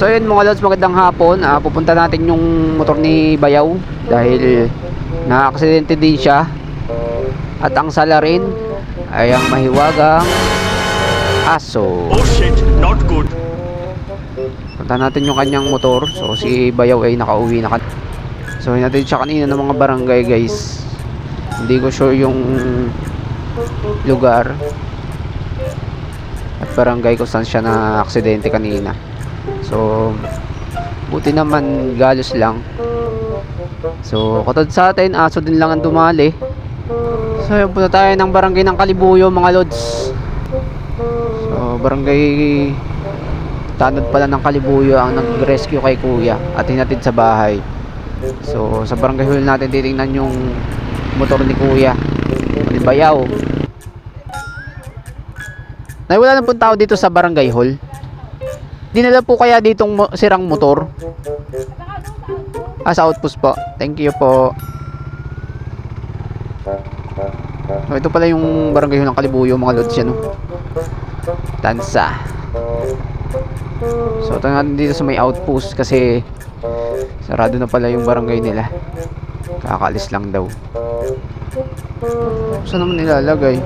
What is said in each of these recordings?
So yun mga lods, magandang hapon. Pupunta natin yung motor ni Bayaw dahil na-aksidente din siya. At ang salarin ay ang mahiwagang aso. Oh shit, not good. Punta natin yung kanyang motor. So si Bayaw ay nakauwi na. So hinatid siya kanina ng mga barangay guys. Hindi ko sure yung lugar at barangay kung saan siya na aksidente kanina. So buti naman galos lang. So katod sa atin, aso din lang ang dumali. So yun, punta tayo ng barangay ng Kalibuyo mga lods. So barangay tanod pala ng Kalibuyo ang nag-rescue kay kuya at hinatid sa bahay. So sa barangay hall natin titingnan yung motor ni kuya ni Bayaw. Nay, wala na pong tao dito sa barangay hall. Dinala po kaya ditong sirang motor? Sa outpost po. Thank you po. So, ito pala yung barangay hall ng Kalibuyo mga lods yan, no? Tansa. So ito natin dito sa may outpost kasi sarado na pala yung barangay nila. Kakaalis lang daw. Saan naman nilalagay?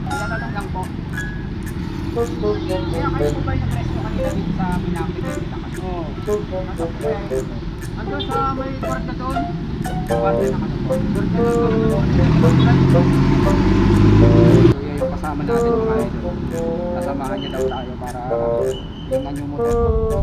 Nilalagay lang po. Kaya kayo po ba yung presko kanina dito sa Pinapit? Oo. Ando sa may kwarta doon? Kwarta na kanapon. Yung kasama natin mga idol. Kasamahan niya daw tayo para tingnan yung motor.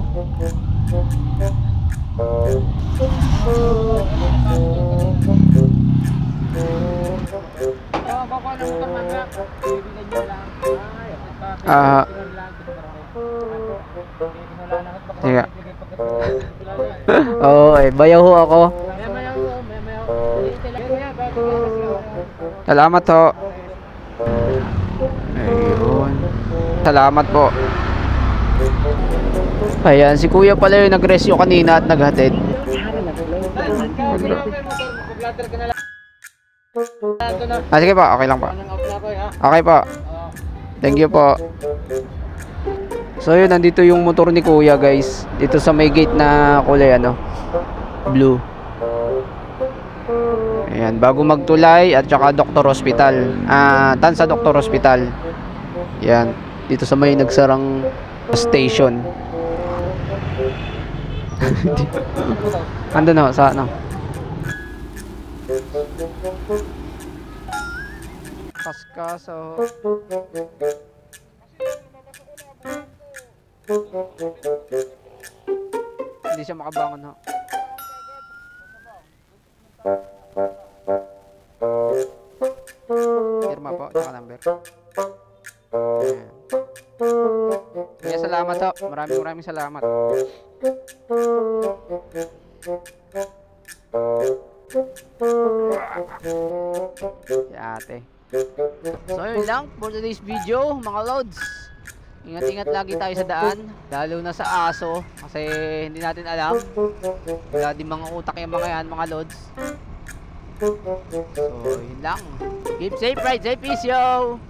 Sige. Oo, Bayaw ho ako. Salamat ho. Ayun. Salamat po. Ayan, si kuya pala yung nag-rescue kanina at naghatid. Sige po, okay lang po. Okay po. Thank you po. So yun, nandito yung motor ni kuya guys. Dito sa may gate na kulay ano, blue. Ayan, bago magtulay at saka Doctor Hospital. Tansa Doctor Hospital. Ayan, dito sa may nagsarang station. Ando na sa ano? Kaskaso. Hindi siya makabangon ho. Firma po, tsaka number. Ayan. Kaya salamat ho. Maraming salamat. Si ate. So yun lang for today's video mga lods. Ingat-ingat lagi tayo sa daan, lalo na sa aso kasi hindi natin alam. Wala din mga utak yung mga yan mga lods. So yun lang. Keep safe, ride safe, peace yo.